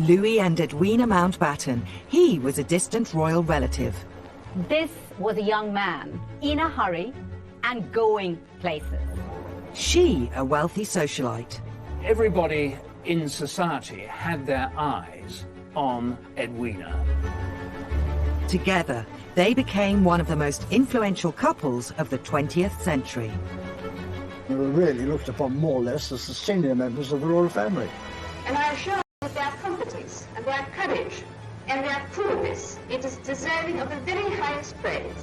Louis and Edwina Mountbatten. He was a distant royal relative. This was a young man in a hurry and going places. She, a wealthy socialite. Everybody in society had their eyes on Edwina. Together, they became one of the most influential couples of the 20th century. They were really looked upon more or less as the senior members of the royal family. And I assure you that their competence and their courage and their prudence, it is deserving of the very highest praise.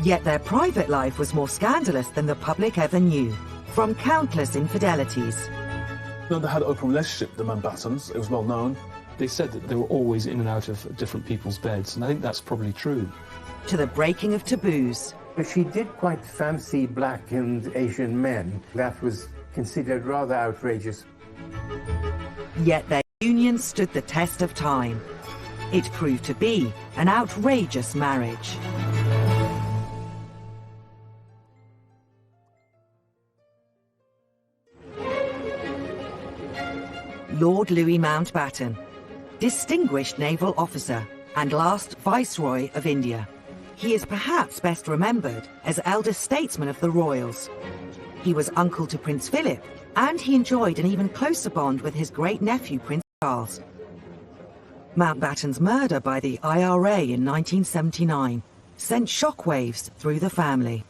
Yet their private life was more scandalous than the public ever knew, from countless infidelities. They had an open relationship, the Mountbattens. It was well known. They said that they were always in and out of different people's beds, and I think that's probably true. To the breaking of taboos. But she did quite fancy black and Asian men. That was considered rather outrageous. Yet their union stood the test of time. It proved to be an outrageous marriage. Lord Louis Mountbatten, distinguished naval officer and last Viceroy of India. He is perhaps best remembered as eldest statesman of the royals. He was uncle to Prince Philip, and he enjoyed an even closer bond with his great-nephew Prince Charles. Mountbatten's murder by the IRA in 1979 sent shockwaves through the family.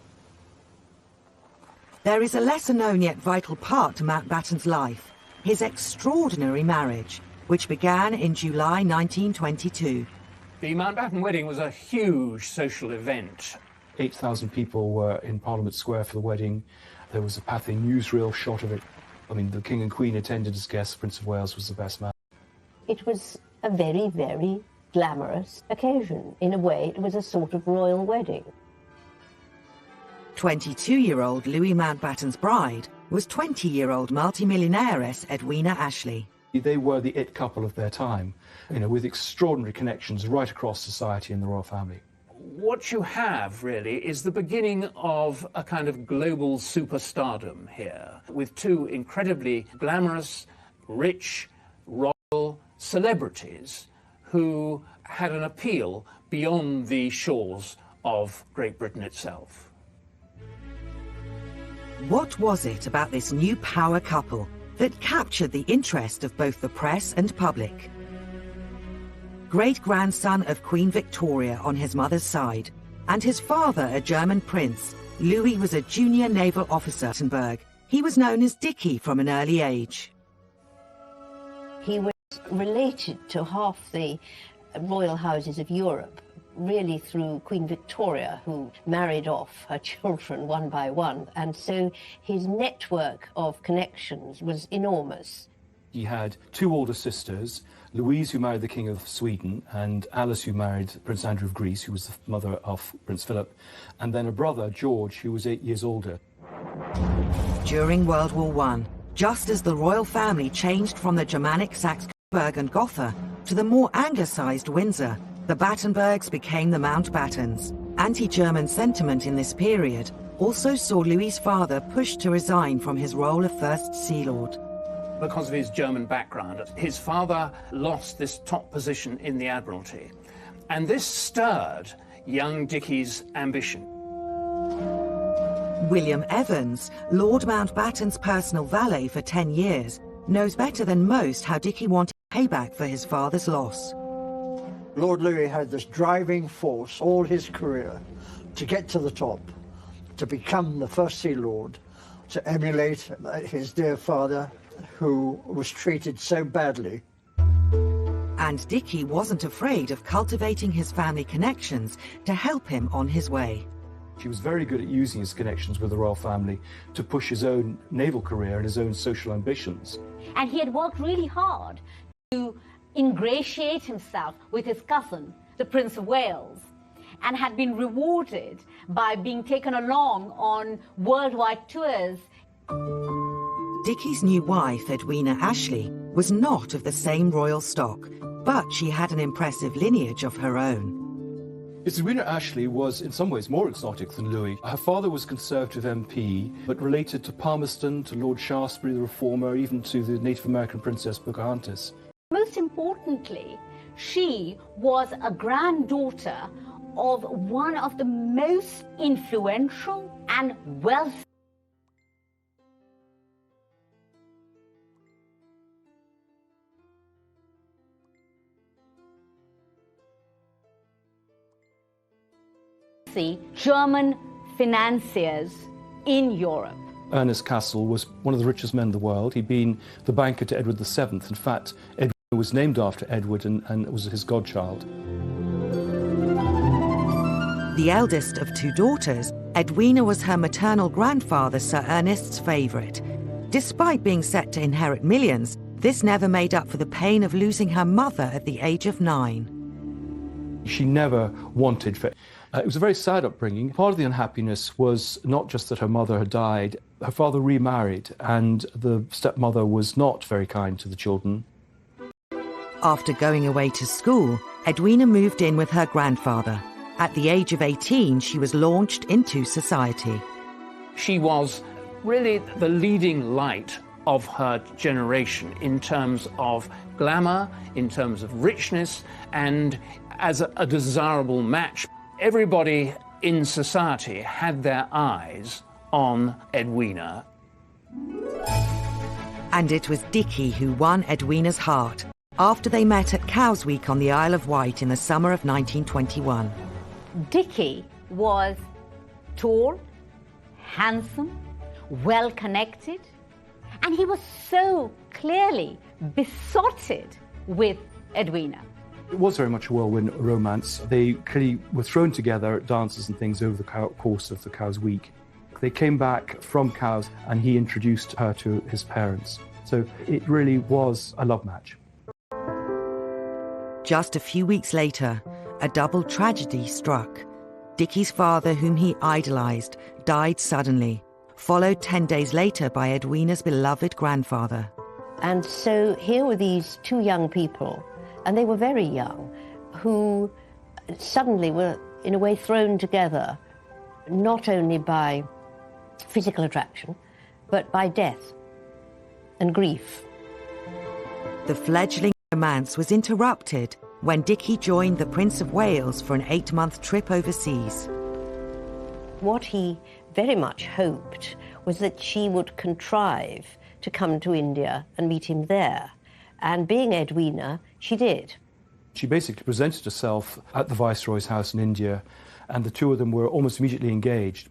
There is a lesser-known yet vital part to Mountbatten's life, his extraordinary marriage, which began in July 1922. The Mountbatten wedding was a huge social event. 8,000 people were in Parliament Square for the wedding. There was a Pathé newsreel shot of it. I mean, the King and Queen attended as guests. Prince of Wales was the best man. It was a very, very glamorous occasion. In a way, it was a sort of royal wedding. 22-year-old Louis Mountbatten's bride was 20-year-old multimillionairess Edwina Ashley. They were the it couple of their time, with extraordinary connections right across society in the royal family. What you have, really, is the beginning of a kind of global superstardom here, with two incredibly glamorous, rich, royal celebrities who had an appeal beyond the shores of Great Britain itself. What was it about this new power couple that captured the interest of both the press and public? Great-grandson of Queen Victoria on his mother's side, and his father a German prince, Louis was a junior naval officer at Battenberg. He was known as Dickie from an early age. He was related to half the royal houses of Europe, really through Queen Victoria, who married off her children one by one, and so his network of connections was enormous. He had two older sisters, Louise, who married the King of Sweden, and Alice, who married Prince Andrew of Greece, who was the mother of Prince Philip, and then a brother, George, who was 8 years older. During World War I, just as the royal family changed from the Germanic Saxe-Coburg and Gotha to the more anglicised Windsor, the Battenbergs became the Mountbattens. Anti-German sentiment in this period also saw Louis's father pushed to resign from his role of First Sea Lord. Because of his German background, his father lost this top position in the Admiralty, and this stirred young Dickie's ambition. William Evans, Lord Mountbatten's personal valet for 10 years, knows better than most how Dickie wanted payback for his father's loss. Lord Louis had this driving force all his career to get to the top, to become the First Sea Lord, to emulate his dear father, who was treated so badly. And Dickie wasn't afraid of cultivating his family connections to help him on his way. He was very good at using his connections with the royal family to push his own naval career and his own social ambitions. And he had worked really hard to ingratiate himself with his cousin, the Prince of Wales, and had been rewarded by being taken along on worldwide tours. Dickie's new wife, Edwina Ashley, was not of the same royal stock, but she had an impressive lineage of her own. Edwina Ashley was in some ways more exotic than Louis. Her father was Conservative MP, but related to Palmerston, to Lord Shaftesbury the Reformer, even to the Native American Princess Pocahontas. Most importantly, she was a granddaughter of one of the most influential and wealthy German financiers in Europe. Ernest Cassel was one of the richest men in the world. He'd been the banker to Edward VII. In fact, Edward was named after Edward and was his godchild. The eldest of two daughters, Edwina was her maternal grandfather Sir Ernest's favourite. Despite being set to inherit millions, this never made up for the pain of losing her mother at the age of 9. She never wanted for... it was a very sad upbringing. Part of the unhappiness was not just that her mother had died. Her father remarried, and the stepmother was not very kind to the children. After going away to school, Edwina moved in with her grandfather. At the age of 18, she was launched into society. She was really the leading light of her generation in terms of glamour, in terms of richness, and as a desirable match. Everybody in society had their eyes on Edwina. And it was Dickie who won Edwina's heart after they met at Cows Week on the Isle of Wight in the summer of 1921. Dickie was tall, handsome, well-connected, and he was so clearly besotted with Edwina. It was very much a whirlwind romance. They clearly were thrown together at dances and things over the course of the Cows Week. They came back from Cows and he introduced her to his parents. So it really was a love match. Just a few weeks later, a double tragedy struck. Dickie's father, whom he idolised, died suddenly, followed 10 days later by Edwina's beloved grandfather. And so here were these two young people, and they were very young, who suddenly were, in a way, thrown together, not only by physical attraction, but by death and grief. The fledgling romance was interrupted when Dickie joined the Prince of Wales for an 8-month trip overseas. What he very much hoped was that she would contrive to come to India and meet him there. And being Edwina, she did. She basically presented herself at the Viceroy's house in India, and the two of them were almost immediately engaged.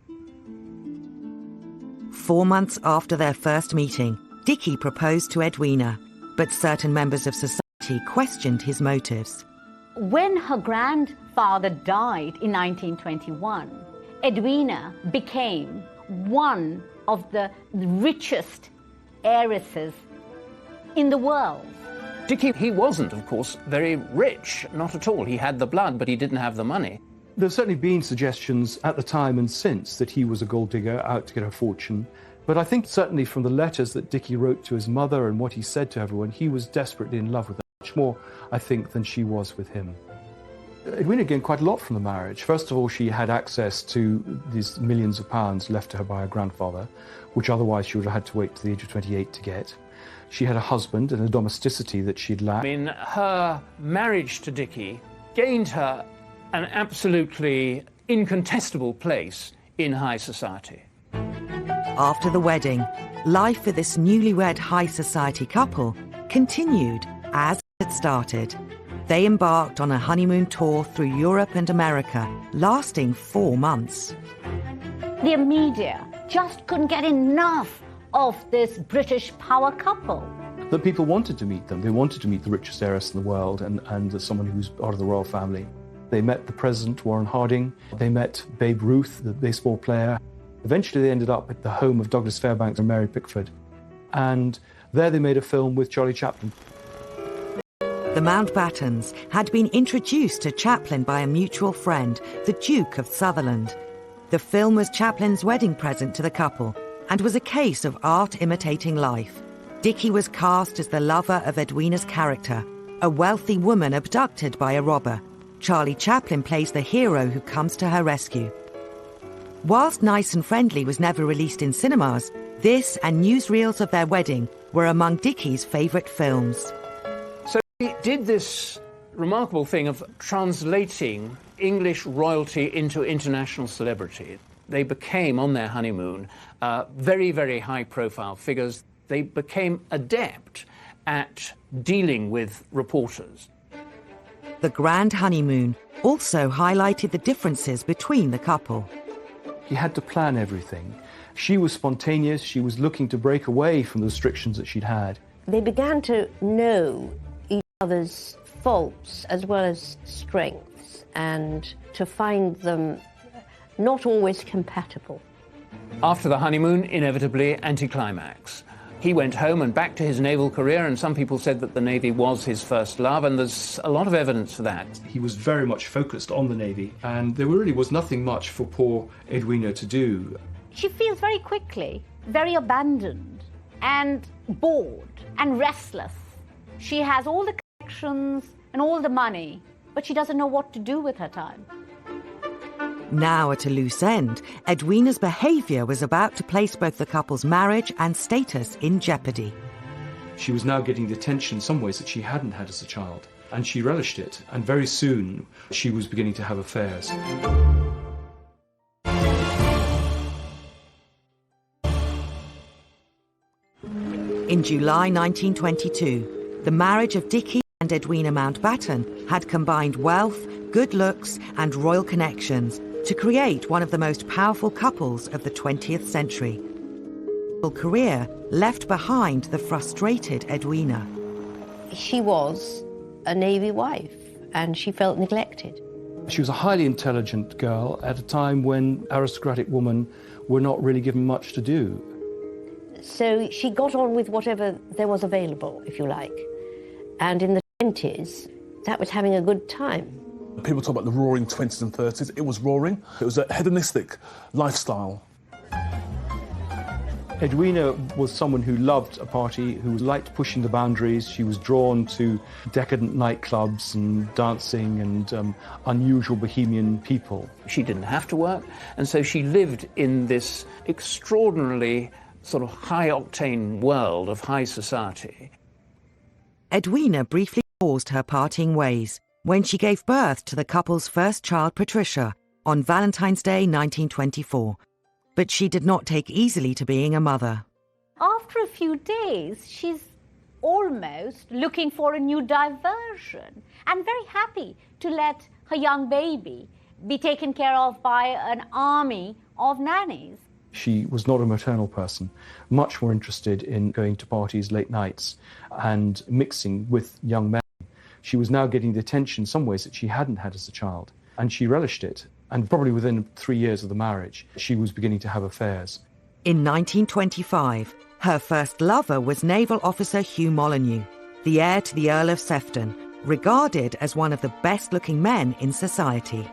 4 months after their first meeting, Dickie proposed to Edwina, but certain members of society questioned his motives. When her grandfather died in 1921, Edwina became one of the richest heiresses in the world. Dickie, he wasn't, of course, very rich, not at all. He had the blood, but he didn't have the money. There's certainly been suggestions at the time and since that he was a gold digger out to get a fortune. But I think certainly from the letters that Dickie wrote to his mother and what he said to everyone, he was desperately in love with her, much more, I think, than she was with him. Edwina gained quite a lot from the marriage. First of all, she had access to these millions of pounds left to her by her grandfather, which otherwise she would have had to wait to the age of 28 to get. She had a husband and a domesticity that she'd lacked. I mean, her marriage to Dickie gained her an absolutely incontestable place in high society. After the wedding, life for this newlywed high society couple continued as it had started. They embarked on a honeymoon tour through Europe and America, lasting 4 months. The media just couldn't get enough of this British power couple. That people wanted to meet them. They wanted to meet the richest heiress in the world and someone who's part of the royal family. They met the President, Warren Harding. They met Babe Ruth, the baseball player. Eventually they ended up at the home of Douglas Fairbanks and Mary Pickford. And there they made a film with Charlie Chaplin. The Mountbattens had been introduced to Chaplin by a mutual friend, the Duke of Sutherland. The film was Chaplin's wedding present to the couple and was a case of art imitating life. Dickie was cast as the lover of Edwina's character, a wealthy woman abducted by a robber. Charlie Chaplin plays the hero who comes to her rescue. Whilst Nice and Friendly was never released in cinemas, this and newsreels of their wedding were among Dickie's favourite films. He did this remarkable thing of translating English royalty into international celebrity. They became, on their honeymoon, very, very high-profile figures. They became adept at dealing with reporters. The grand honeymoon also highlighted the differences between the couple. He had to plan everything. She was spontaneous. She was looking to break away from the restrictions that she'd had. They began to know each other's faults as well as strengths, and to find them not always compatible. After the honeymoon, inevitably, anticlimax. He went home and back to his naval career, and some people said that the Navy was his first love, and there's a lot of evidence for that. He was very much focused on the Navy, and there really was nothing much for poor Edwina to do. She feels very quickly very abandoned and bored and restless. She has all the connections and all the money, but she doesn't know what to do with her time. Now at a loose end, Edwina's behaviour was about to place both the couple's marriage and status in jeopardy. She was now getting the attention in some ways that she hadn't had as a child, and she relished it, and very soon she was beginning to have affairs. In July 1922, the marriage of Dickie and Edwina Mountbatten had combined wealth, good looks and royal connections to create one of the most powerful couples of the 20th century. Her career left behind the frustrated Edwina. She was a Navy wife, and she felt neglected. She was a highly intelligent girl at a time when aristocratic women were not really given much to do. So she got on with whatever there was available, if you like. And in the 20s, that was having a good time. People talk about the roaring 20s and 30s. It was roaring. It was a hedonistic lifestyle. Edwina was someone who loved a party, who liked pushing the boundaries. She was drawn to decadent nightclubs and dancing and unusual bohemian people. She didn't have to work, and so she lived in this extraordinarily sort of high-octane world of high society. Edwina briefly paused her partying ways when she gave birth to the couple's first child, Patricia, on Valentine's Day 1924. But she did not take easily to being a mother. After a few days, she's almost looking for a new diversion and very happy to let her young baby be taken care of by an army of nannies. She was not a maternal person, much more interested in going to parties late nights and mixing with young men. She was now getting the attention in some ways that she hadn't had as a child, and she relished it. And probably within 3 years of the marriage, she was beginning to have affairs. In 1925, her first lover was naval officer Hugh Molyneux, the heir to the Earl of Sefton, regarded as one of the best-looking men in society.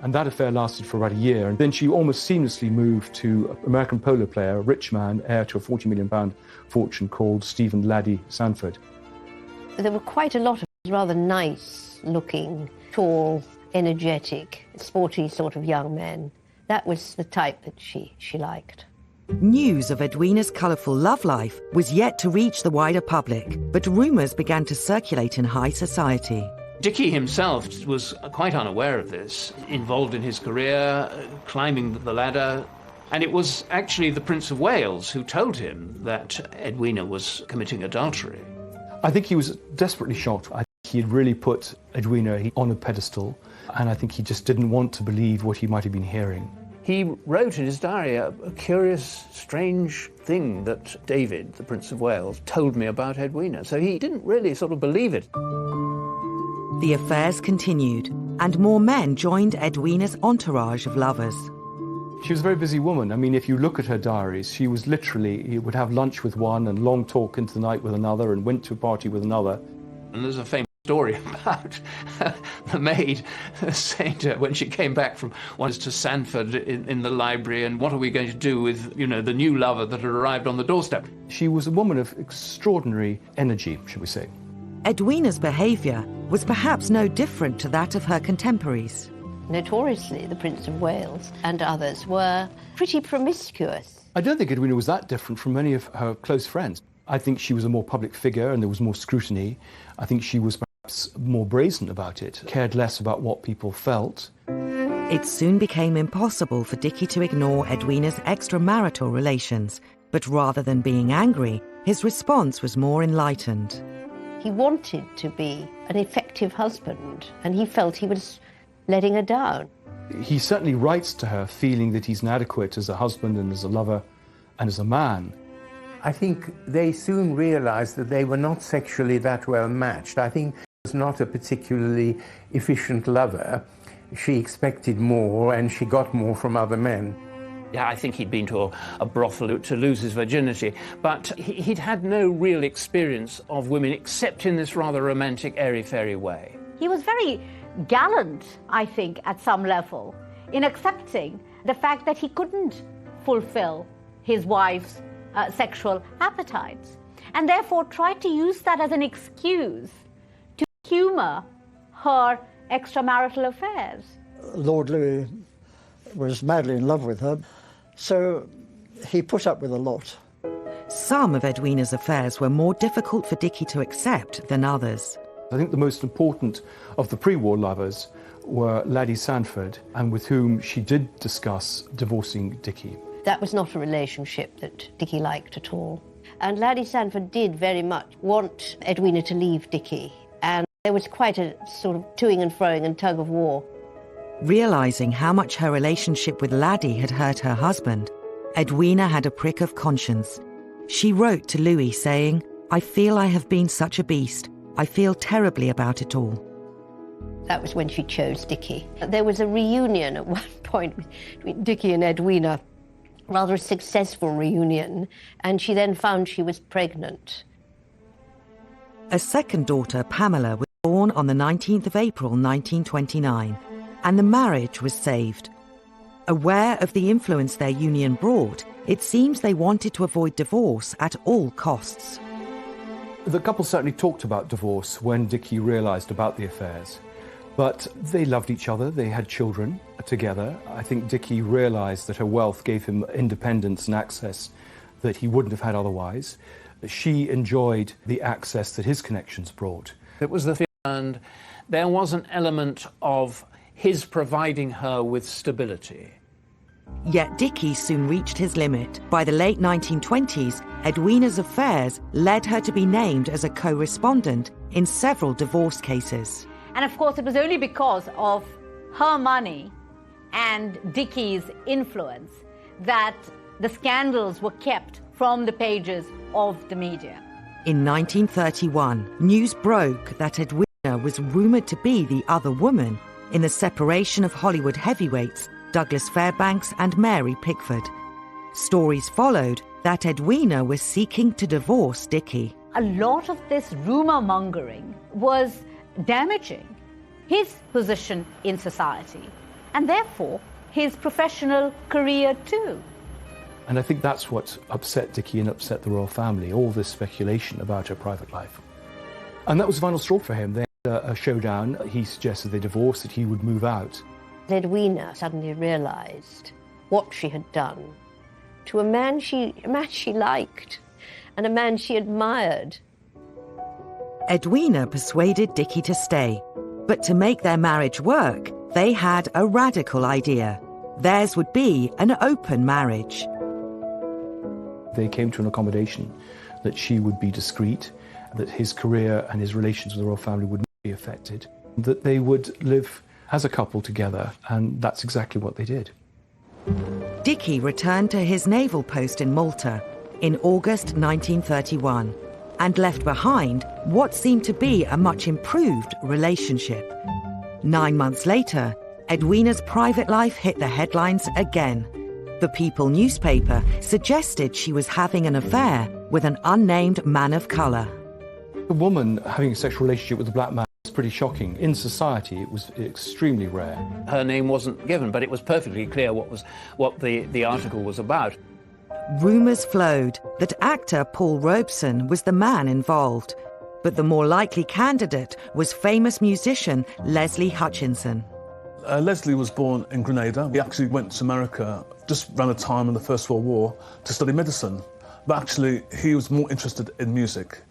And that affair lasted for about a year, and then she almost seamlessly moved to an American polo player, a rich man, heir to a £40 million fortune, called Stephen Laddie Sanford. There were quite a lot of rather nice-looking, tall, energetic, sporty sort of young men. That was the type that she liked. News of Edwina's colourful love life was yet to reach the wider public, but rumours began to circulate in high society. Dickie himself was quite unaware of this, involved in his career, climbing the ladder, and it was actually the Prince of Wales who told him that Edwina was committing adultery. I think he was desperately shocked. I think he had really put Edwina on a pedestal, and I think he just didn't want to believe what he might have been hearing. He wrote in his diary a curious, strange thing that David, the Prince of Wales, told me about Edwina. So he didn't really sort of believe it. The affairs continued, and more men joined Edwina's entourage of lovers. She was a very busy woman. I mean, if you look at her diaries, she was literally, he would have lunch with one and long talk into the night with another and went to a party with another. And there's a famous story about the maid saying to her when she came back from once to Sanford in the library, and what are we going to do with, you know, the new lover that had arrived on the doorstep? She was a woman of extraordinary energy, should we say. Edwina's behaviour was perhaps no different to that of her contemporaries. Notoriously, the Prince of Wales and others were pretty promiscuous. I don't think Edwina was that different from many of her close friends. I think she was a more public figure and there was more scrutiny. I think she was more brazen about it, cared less about what people felt. It soon became impossible for Dickie to ignore Edwina's extramarital relations, but rather than being angry, his response was more enlightened. He wanted to be an effective husband, and he felt he was letting her down. He certainly writes to her feeling that he's inadequate as a husband and as a lover and as a man. I think they soon realized that they were not sexually that well matched. I think he was not a particularly efficient lover. She expected more, and she got more from other men. Yeah, I think he'd been to a brothel to lose his virginity, but he'd had no real experience of women except in this rather romantic, airy-fairy way. He was very gallant, I think, at some level, in accepting the fact that he couldn't fulfill his wife's sexual appetites, and therefore tried to use that as an excuse to humour her extramarital affairs. Lord Louis was madly in love with her, so he put up with a lot. Some of Edwina's affairs were more difficult for Dickie to accept than others. I think the most important of the pre-war lovers were Laddie Sanford, and with whom she did discuss divorcing Dickie. That was not a relationship that Dickie liked at all. And Laddie Sanford did very much want Edwina to leave Dickie, and there was quite a sort of toing and froing and tug of war. Realising how much her relationship with Laddie had hurt her husband, Edwina had a prick of conscience. She wrote to Louis saying, "I feel I have been such a beast. I feel terribly about it all." That was when she chose Dickie. There was a reunion at one point between Dickie and Edwina, rather a successful reunion, and she then found she was pregnant. A second daughter, Pamela, was born on the 19th of April 1929, and the marriage was saved. Aware of the influence their union brought, it seems they wanted to avoid divorce at all costs. The couple certainly talked about divorce when Dickie realised about the affairs. But they loved each other, they had children together. I think Dickie realised that her wealth gave him independence and access that he wouldn't have had otherwise. She enjoyed the access that his connections brought. It was the and there was an element of his providing her with stability. Yet Dickie soon reached his limit. By the late 1920s, Edwina's affairs led her to be named as a co-respondent in several divorce cases. And of course, it was only because of her money and Dickie's influence that the scandals were kept from the pages of the media. In 1931, news broke that Edwina was rumoured to be the other woman in the separation of Hollywood heavyweights Douglas Fairbanks and Mary Pickford. Stories followed that Edwina was seeking to divorce Dickie. A lot of this rumour mongering was damaging his position in society and therefore his professional career too. And I think that's what upset Dickie and upset the royal family, all this speculation about her private life. And that was the final straw for him. They had a showdown. He suggested they divorce, that he would move out. Edwina suddenly realised what she had done to a man she liked and a man she admired. Edwina persuaded Dickie to stay, but to make their marriage work, they had a radical idea. Theirs would be an open marriage. They came to an accommodation that she would be discreet, that his career and his relations with the royal family would not be affected, that they would live as a couple together, and that's exactly what they did. Dickie returned to his naval post in Malta in August 1931 and left behind what seemed to be a much improved relationship. 9 months later, Edwina's private life hit the headlines again. The People newspaper suggested she was having an affair with an unnamed man of colour. A woman having a sexual relationship with a black man was pretty shocking. In society, it was extremely rare. Her name wasn't given, but it was perfectly clear what the article was about. Rumours flowed that actor Paul Robeson was the man involved, but the more likely candidate was famous musician Leslie Hutchinson. Leslie was born in Grenada. He actually went to America just around the time of the First World War to study medicine, but actually he was more interested in music.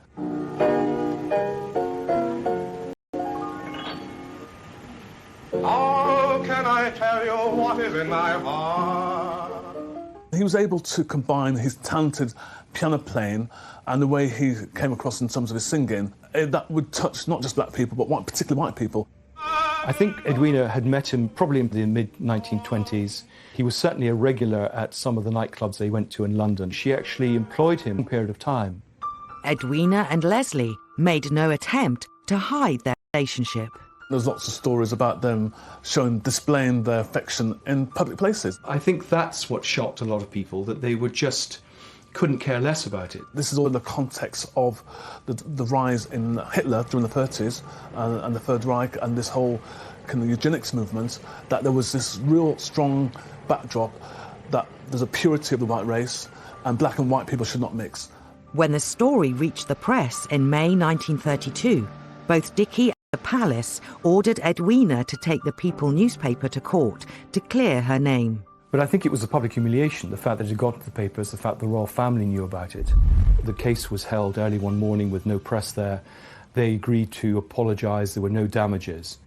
I tell you what is in my heart. He was able to combine his talented piano playing and the way he came across in terms of his singing. That would touch not just black people, but particularly white people. I think Edwina had met him probably in the mid-1920s. He was certainly a regular at some of the nightclubs they went to in London. She actually employed him for a period of time. Edwina and Leslie made no attempt to hide their relationship. There's lots of stories about them displaying their affection in public places. I think that's what shocked a lot of people, that they couldn't care less about it. This is all in the context of the rise in Hitler during the 30s and the Third Reich and this whole kind of eugenics movement, that there was this real strong backdrop that there's a purity of the white race and black and white people should not mix. When the story reached the press in May 1932, both Dickie and the palace ordered Edwina to take the People newspaper to court to clear her name. But I think it was a public humiliation, the fact that it had got to the papers, the fact the royal family knew about it. The case was held early one morning with no press there. They agreed to apologise, there were no damages.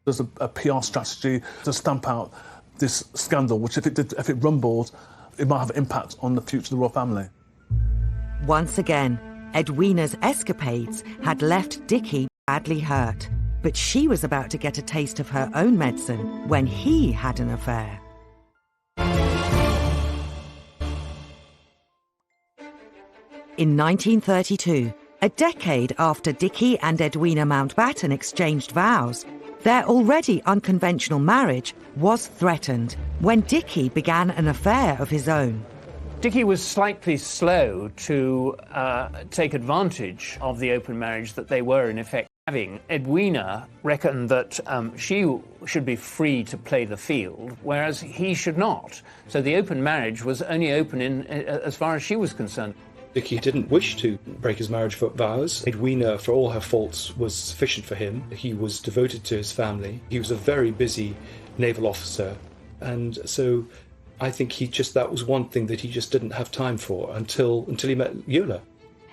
There's a PR strategy to stamp out this scandal, which if it rumbled, it might have an impact on the future of the royal family. Once again, Edwina's escapades had left Dickie badly hurt. But she was about to get a taste of her own medicine when he had an affair. In 1932, a decade after Dickie and Edwina Mountbatten exchanged vows, their already unconventional marriage was threatened when Dickie began an affair of his own. Dickie was slightly slow to take advantage of the open marriage that they were in effect having. Edwina reckoned that she should be free to play the field, whereas he should not. So the open marriage was only open as far as she was concerned. Dickie didn't wish to break his marriage vows. Edwina, for all her faults, was sufficient for him. He was devoted to his family. He was a very busy naval officer. And so I think that was one thing that he just didn't have time for until he met Yola.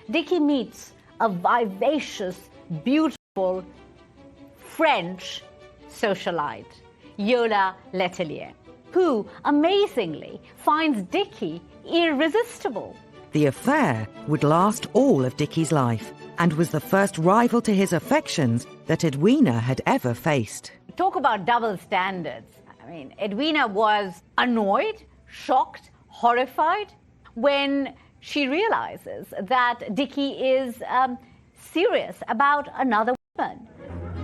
Dickie meets a vivacious, beautiful French socialite, Yola Letellier, who, amazingly, finds Dickie irresistible. The affair would last all of Dickie's life and was the first rival to his affections that Edwina had ever faced. Talk about double standards. I mean, Edwina was annoyed, shocked, horrified when she realizes that Dickie is serious about another woman.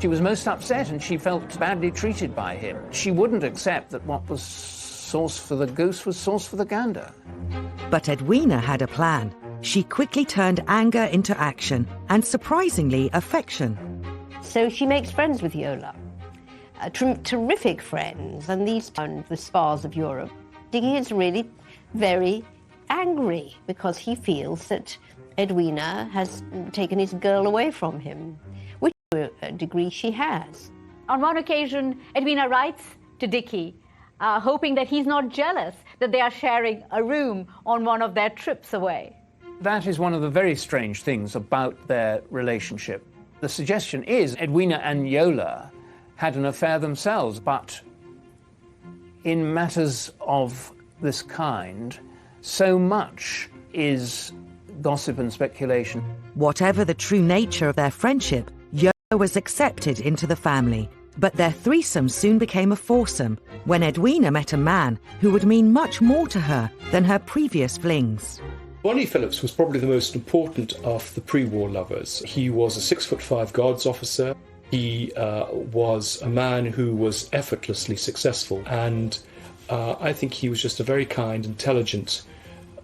She was most upset and she felt badly treated by him. She wouldn't accept that what was sauce for the goose was sauce for the gander. But Edwina had a plan. She quickly turned anger into action and, surprisingly, affection. So she makes friends with Yola. Terrific friends, and these are the spas of Europe. Dickie is really very angry because he feels that Edwina has taken his girl away from him, which to a degree she has. On one occasion, Edwina writes to Dickie, hoping that he's not jealous that they are sharing a room on one of their trips away. That is one of the very strange things about their relationship. The suggestion is Edwina and Yola had an affair themselves, but in matters of this kind, so much is gossip and speculation. Whatever the true nature of their friendship, Yola was accepted into the family. But their threesome soon became a foursome when Edwina met a man who would mean much more to her than her previous flings. Bonnie Phillips was probably the most important of the pre-war lovers. He was a 6'5" Guards officer. He was a man who was effortlessly successful, and I think he was just a very kind, intelligent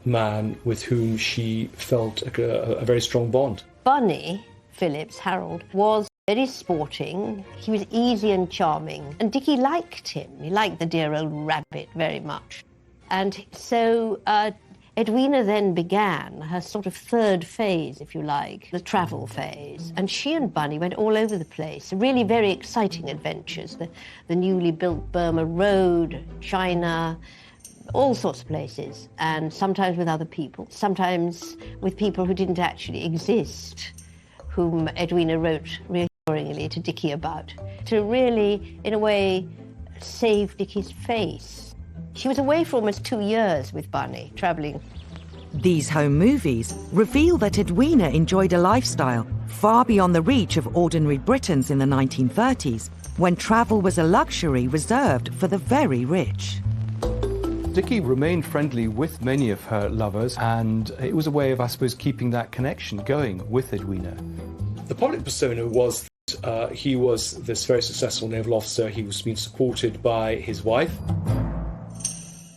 man with whom she felt a very strong bond. Bonnie Phillips, Harold, was very sporting. He was easy and charming, and Dickie liked him. He liked the dear old rabbit very much. And so Edwina then began her sort of third phase, if you like, the travel phase. And she and Bunny went all over the place, really very exciting adventures. The newly built Burma Road, China, all sorts of places, and sometimes with other people, sometimes with people who didn't actually exist, whom Edwina wrote reassuringly to Dickie about, to really, in a way, save Dicky's face. She was away for almost 2 years with Bunny, travelling. These home movies reveal that Edwina enjoyed a lifestyle far beyond the reach of ordinary Britons in the 1930s, when travel was a luxury reserved for the very rich. Dicky remained friendly with many of her lovers, and it was a way of, I suppose, keeping that connection going with Edwina. The public persona was that he was this very successful naval officer. He was being supported by his wife.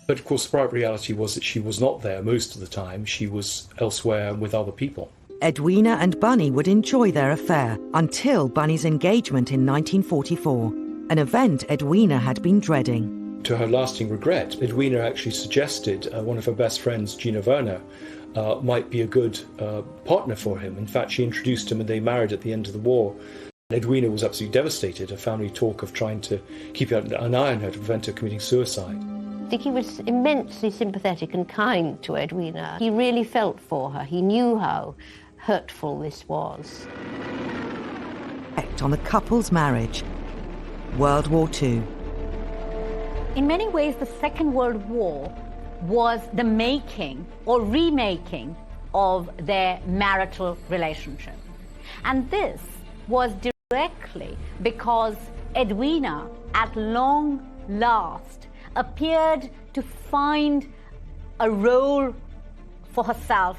But of course, the private reality was that she was not there most of the time. She was elsewhere with other people. Edwina and Bunny would enjoy their affair until Bunny's engagement in 1944, an event Edwina had been dreading. To her lasting regret, Edwina actually suggested one of her best friends, Gina Werner, might be a good partner for him. In fact, she introduced him and they married at the end of the war. Edwina was absolutely devastated. Her family talk of trying to keep an eye on her to prevent her committing suicide. Dicky was immensely sympathetic and kind to Edwina. He really felt for her. He knew how hurtful this was. On the couple's marriage. World War II. In many ways, the Second World War was the making or remaking of their marital relationship. And this was directly because Edwina, at long last, appeared to find a role for herself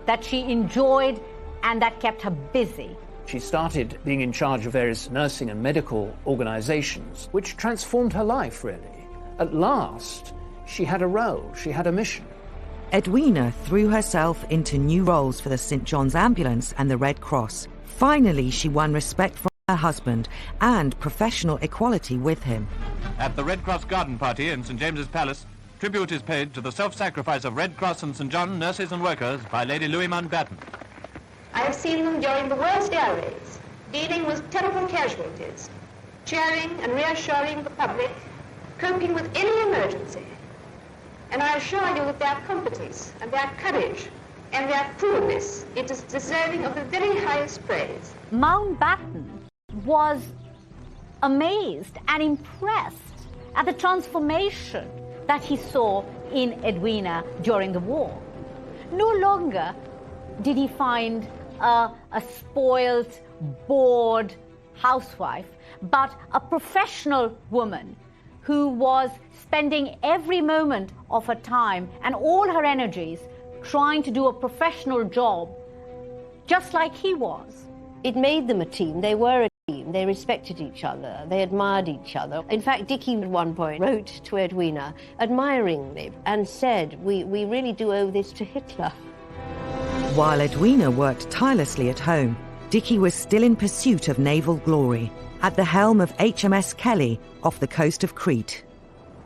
that she enjoyed and that kept her busy. She started being in charge of various nursing and medical organizations, which transformed her life, really. At last, she had a role, she had a mission. Edwina threw herself into new roles for the St. John's Ambulance and the Red Cross. Finally, she won respect from her husband and professional equality with him. At the Red Cross garden party in St. James's Palace, tribute is paid to the self-sacrifice of Red Cross and St. John nurses and workers by Lady Louis Mountbatten. I have seen them during the worst air raids, dealing with terrible casualties, cheering and reassuring the public, coping with any emergency. And I assure you that their competence and their courage and their coolness, it is deserving of the very highest praise. Mountbatten was amazed and impressed at the transformation that he saw in Edwina during the war. No longer did he find a spoiled, bored housewife, but a professional woman who was spending every moment of her time and all her energies trying to do a professional job, just like he was. It made them a team. They were a team. They respected each other. They admired each other. In fact, Dicky at one point wrote to Edwina admiringly and said, we really do owe this to Hitler. While Edwina worked tirelessly at home, Dicky was still in pursuit of naval glory, at the helm of HMS Kelly off the coast of Crete.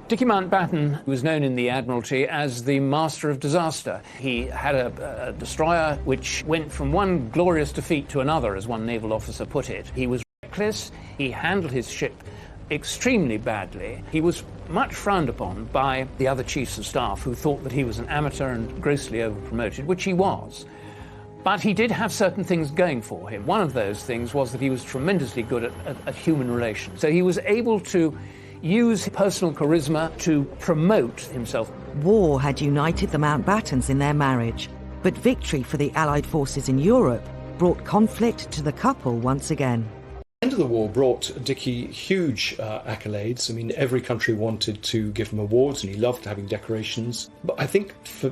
Dicky Mountbatten was known in the Admiralty as the master of disaster. He had a destroyer which went from one glorious defeat to another, as one naval officer put it. He was reckless, he handled his ship extremely badly. He was much frowned upon by the other chiefs of staff who thought that he was an amateur and grossly over-promoted, which he was. But he did have certain things going for him. One of those things was that he was tremendously good at human relations. So he was able to use personal charisma to promote himself. War had united the Mountbattens in their marriage, but victory for the Allied forces in Europe brought conflict to the couple once again. The end of the war brought Dicky huge accolades. I mean, every country wanted to give him awards, and he loved having decorations. But I think for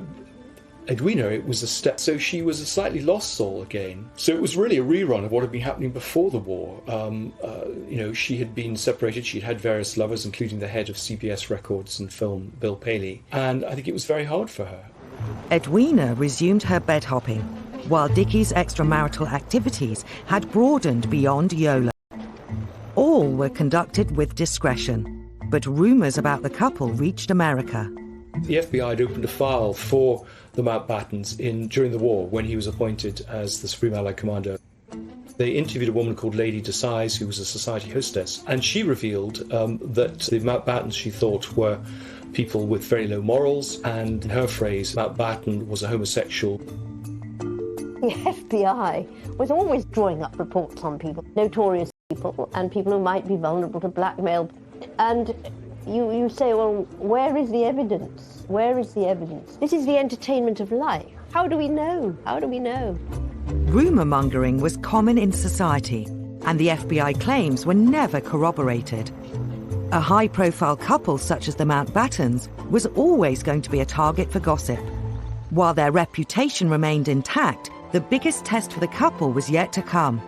Edwina, it was a step. So she was a slightly lost soul again. So it was really a rerun of what had been happening before the war. She had been separated. She'd had various lovers, including the head of CBS Records and Film, Bill Paley. And I think it was very hard for her. Edwina resumed her bed hopping, while Dicky's extramarital activities had broadened beyond YOLO. All were conducted with discretion, but rumours about the couple reached America. The FBI had opened a file for the Mountbattens during the war when he was appointed as the Supreme Allied Commander. They interviewed a woman called Lady Desise, who was a society hostess, and she revealed that the Mountbattens, she thought, were people with very low morals, and in her phrase, Mountbatten was a homosexual. The FBI was always drawing up reports on people, notorious people, and people who might be vulnerable to blackmail. And You say, well, where is the evidence? Where is the evidence? This is the entertainment of life. How do we know? How do we know? Rumour mongering was common in society, and the FBI claims were never corroborated. A high-profile couple such as the Mountbattens was always going to be a target for gossip. While their reputation remained intact, the biggest test for the couple was yet to come.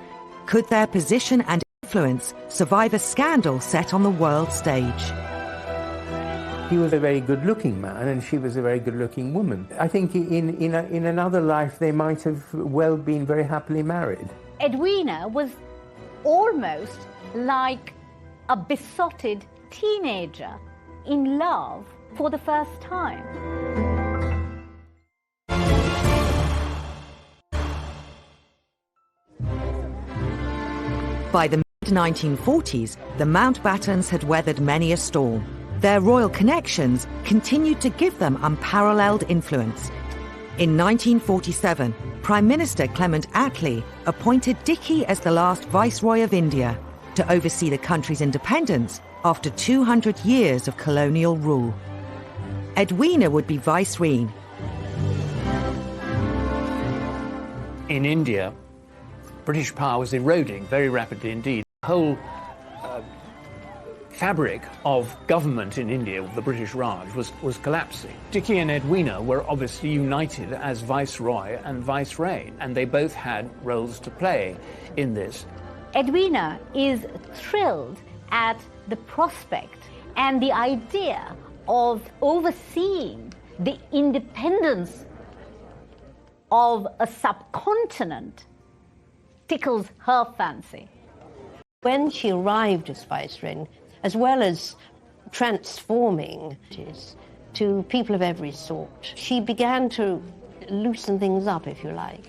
Could their position and influence survive a scandal set on the world stage? He was a very good-looking man, and she was a very good-looking woman. I think in another life they might have well been very happily married. Edwina was almost like a besotted teenager in love for the first time. By the mid-1940s, the Mountbattens had weathered many a storm. Their royal connections continued to give them unparalleled influence. In 1947, Prime Minister Clement Attlee appointed Dicky as the last Viceroy of India to oversee the country's independence after 200 years of colonial rule. Edwina would be Vicereine. In India, British power was eroding very rapidly indeed. The whole fabric of government in India, the British Raj, was collapsing. Dicky and Edwina were obviously united as Viceroy and Vicereine, and they both had roles to play in this. Edwina is thrilled at the prospect and the idea of overseeing the independence of a subcontinent tickles her fancy. When she arrived as Vicereine, as well as transforming to people of every sort, she began to loosen things up, if you like,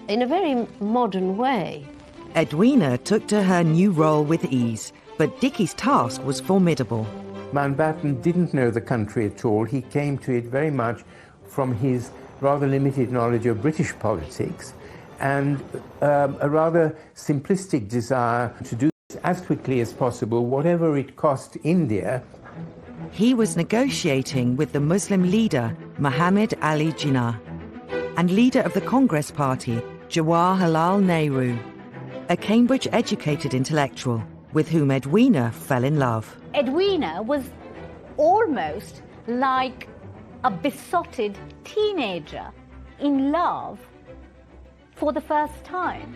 in a very modern way. Edwina took to her new role with ease, but Dicky's task was formidable. Mountbatten didn't know the country at all. He came to it very much from his rather limited knowledge of British politics and a rather simplistic desire to do as quickly as possible, whatever it cost India. He was negotiating with the Muslim leader, Muhammad Ali Jinnah, and leader of the Congress Party, Jawaharlal Nehru, a Cambridge-educated intellectual with whom Edwina fell in love. Edwina was almost like a besotted teenager in love for the first time.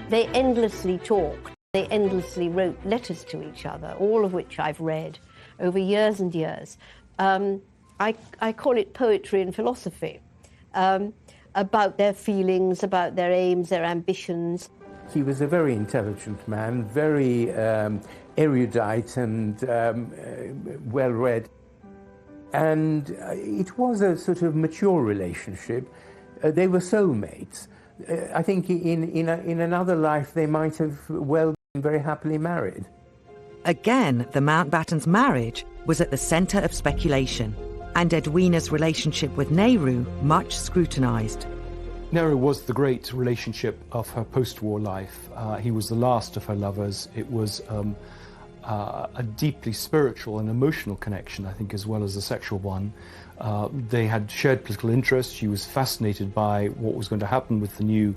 They endlessly talked. They endlessly wrote letters to each other, all of which I've read over years and years. I call it poetry and philosophy, about their feelings, about their aims, their ambitions. He was a very intelligent man, very erudite and well-read. And it was a sort of mature relationship. They were soulmates. I think in another life they might have well been very happily married. Again, the Mountbattens' marriage was at the centre of speculation, and Edwina's relationship with Nehru much scrutinised. Nehru was the great relationship of her post-war life. He was the last of her lovers. It was a deeply spiritual and emotional connection, I think, as well as a sexual one. They had shared political interests. She was fascinated by what was going to happen with the new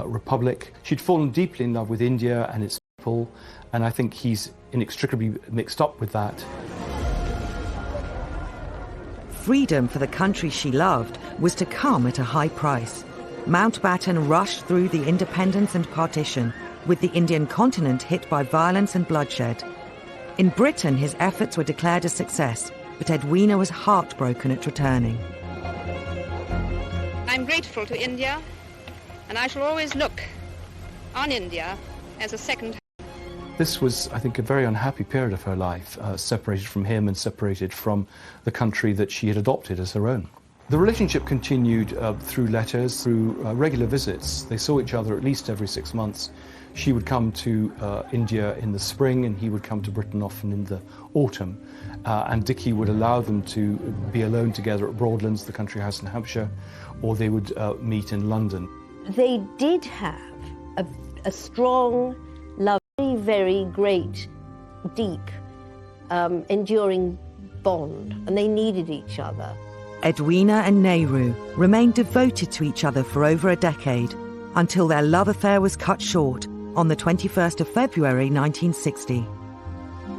republic. She'd fallen deeply in love with India and its people, and I think he's inextricably mixed up with that. Freedom for the country she loved was to come at a high price. Mountbatten rushed through the independence and partition, with the Indian continent hit by violence and bloodshed. In Britain, his efforts were declared a success, but Edwina was heartbroken at returning. I'm grateful to India, and I shall always look on India as a second home. This was, I think, a very unhappy period of her life, separated from him and separated from the country that she had adopted as her own. The relationship continued through letters, through regular visits. They saw each other at least every 6 months. She would come to India in the spring, and he would come to Britain often in the autumn. And Dicky would allow them to be alone together at Broadlands, the country house in Hampshire, or they would meet in London. They did have a strong love, very great, deep enduring bond, and they needed each other. Edwina and Nehru remained devoted to each other for over a decade, until their love affair was cut short on the 21st of February 1960.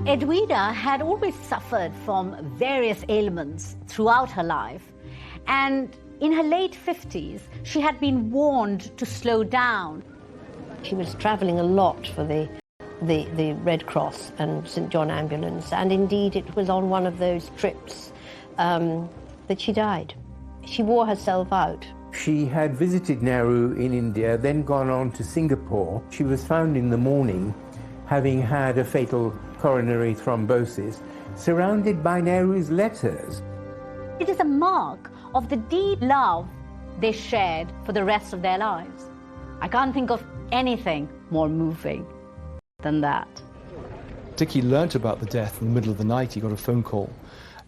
Edwina had always suffered from various ailments throughout her life, and in her late 50s, she had been warned to slow down. She was travelling a lot for the Red Cross and St John Ambulance, and indeed it was on one of those trips that she died. She wore herself out. She had visited Nehru in India, then gone on to Singapore. She was found in the morning, having had a fatal coronary thrombosis, surrounded by Nehru's letters. It is a mark of the deep love they shared for the rest of their lives. I can't think of anything more moving than that. Dickie learnt about the death in the middle of the night. He got a phone call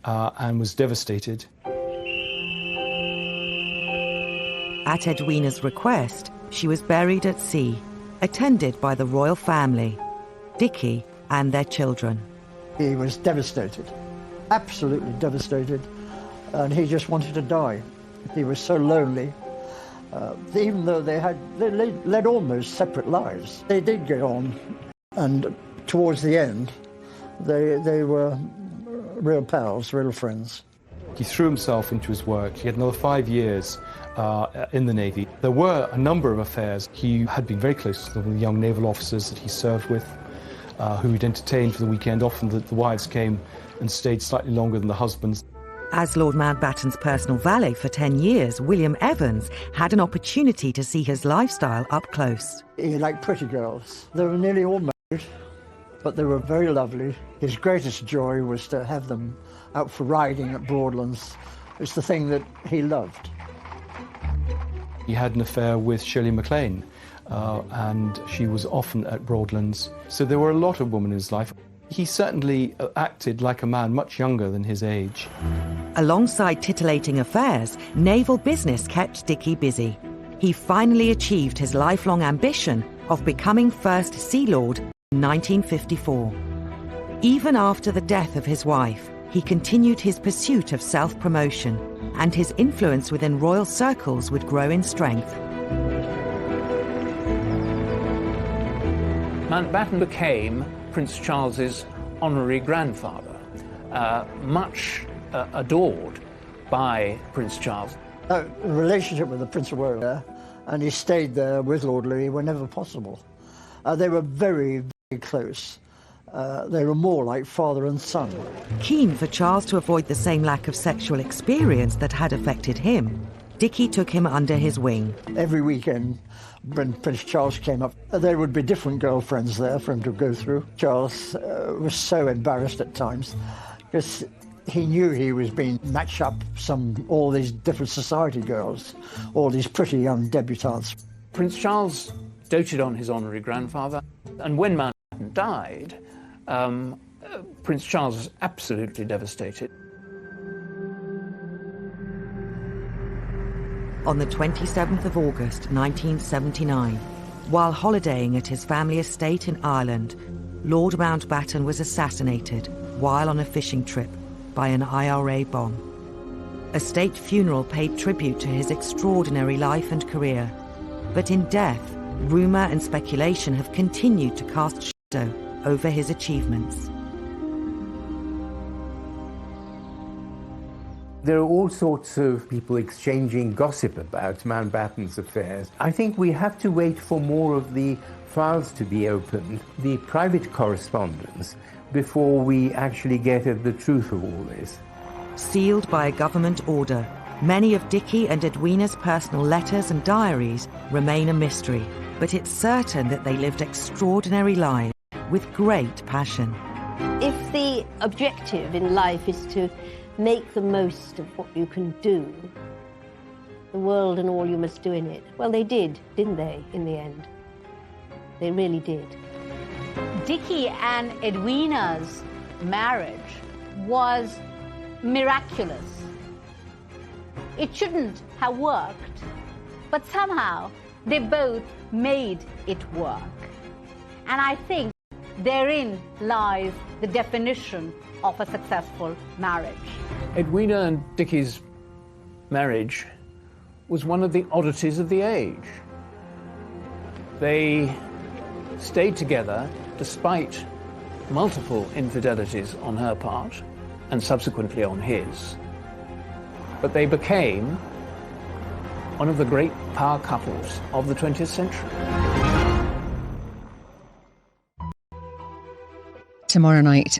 and was devastated. At Edwina's request, she was buried at sea, attended by the royal family, Dickie and their children. He was devastated, absolutely devastated, and he just wanted to die. He was so lonely. Even though they led almost separate lives, they did get on, and towards the end, they were real pals, real friends. He threw himself into his work. He had another 5 years in the Navy. There were a number of affairs. He had been very close to the young naval officers that he served with, who he'd entertained for the weekend. Often the wives came and stayed slightly longer than the husbands. As Lord Mountbatten's personal valet for 10 years, William Evans had an opportunity to see his lifestyle up close. He liked pretty girls. They were nearly all married, but they were very lovely. His greatest joy was to have them out for riding at Broadlands. It's the thing that he loved. He had an affair with Shirley MacLaine, and she was often at Broadlands. So there were a lot of women in his life. He certainly acted like a man much younger than his age. Alongside titillating affairs, naval business kept Dickie busy. He finally achieved his lifelong ambition of becoming First Sea Lord in 1954. Even after the death of his wife, he continued his pursuit of self-promotion, and his influence within royal circles would grow in strength. Mountbatten became Prince Charles's honorary grandfather, much adored by Prince Charles. The relationship with the Prince of Wales, and he stayed there with Lord Louis whenever possible. They were very, very close. They were more like father and son. Keen for Charles to avoid the same lack of sexual experience that had affected him, Dickie took him under his wing. Every weekend, when Prince Charles came up, there would be different girlfriends there for him to go through. Charles was so embarrassed at times because he knew he was being matched up all these different society girls, all these pretty young debutantes. Prince Charles doted on his honorary grandfather, and when Mountbatten died, Prince Charles was absolutely devastated. On the 27th of August 1979, while holidaying at his family estate in Ireland, Lord Mountbatten was assassinated while on a fishing trip by an IRA bomb. A state funeral paid tribute to his extraordinary life and career, but in death, rumour and speculation have continued to cast shadow over his achievements. There are all sorts of people exchanging gossip about Mountbatten's affairs. I think we have to wait for more of the files to be opened, the private correspondence, before we actually get at the truth of all this. Sealed by a government order, many of Dickie and Edwina's personal letters and diaries remain a mystery, but it's certain that they lived extraordinary lives with great passion. If the objective in life is to make the most of what you can do, the world and all you must do in it, well, they did, didn't they, in the end? They really did. Dickie and Edwina's marriage was miraculous. It shouldn't have worked, but somehow they both made it work. And I think therein lies the definition of a successful marriage. Edwina and Dickie's marriage was one of the oddities of the age. They stayed together despite multiple infidelities on her part and subsequently on his. But they became one of the great power couples of the 20th century. Tomorrow night.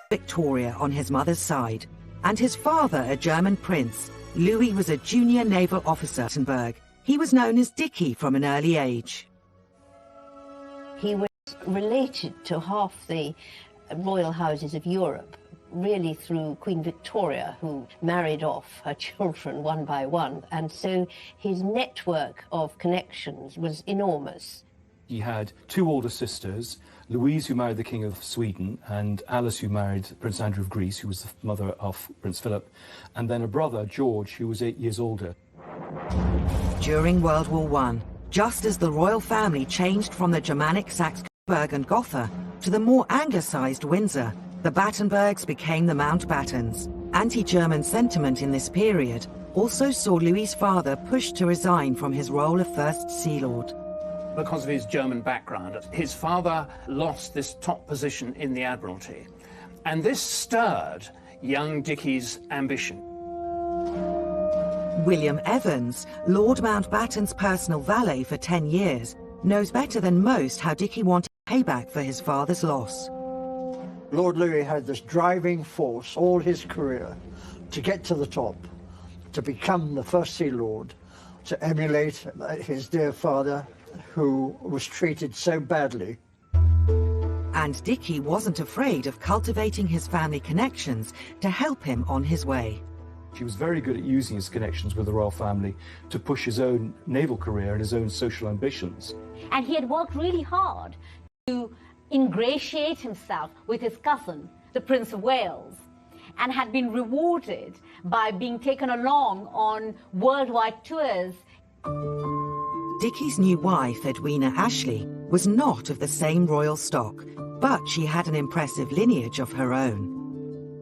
Victoria on his mother's side, and his father a German prince. Louis was a junior naval officer at Battenberg. He was known as Dickie from an early age. He was related to half the royal houses of Europe, really through Queen Victoria, who married off her children one by one, and so his network of connections was enormous. He had two older sisters, Louise, who married the King of Sweden, and Alice, who married Prince Andrew of Greece, who was the mother of Prince Philip, and then a brother, George, who was 8 years older. During World War I, just as the royal family changed from the Germanic Saxe-Coburg and Gotha to the more Anglicized Windsor, the Battenbergs became the Mountbattens. Anti-German sentiment in this period also saw Louis's father pushed to resign from his role of First Sea Lord. Because of his German background, his father lost this top position in the Admiralty, and this stirred young Dickie's ambition. William Evans, Lord Mountbatten's personal valet for 10 years, knows better than most how Dickie wanted payback for his father's loss. Lord Louis had this driving force all his career to get to the top, to become the First Sea Lord, to emulate his dear father, who was treated so badly. And Dickie wasn't afraid of cultivating his family connections to help him on his way. He was very good at using his connections with the royal family to push his own naval career and his own social ambitions. And he had worked really hard to ingratiate himself with his cousin, the Prince of Wales, and had been rewarded by being taken along on worldwide tours. Dickie's new wife, Edwina Ashley, was not of the same royal stock, but she had an impressive lineage of her own.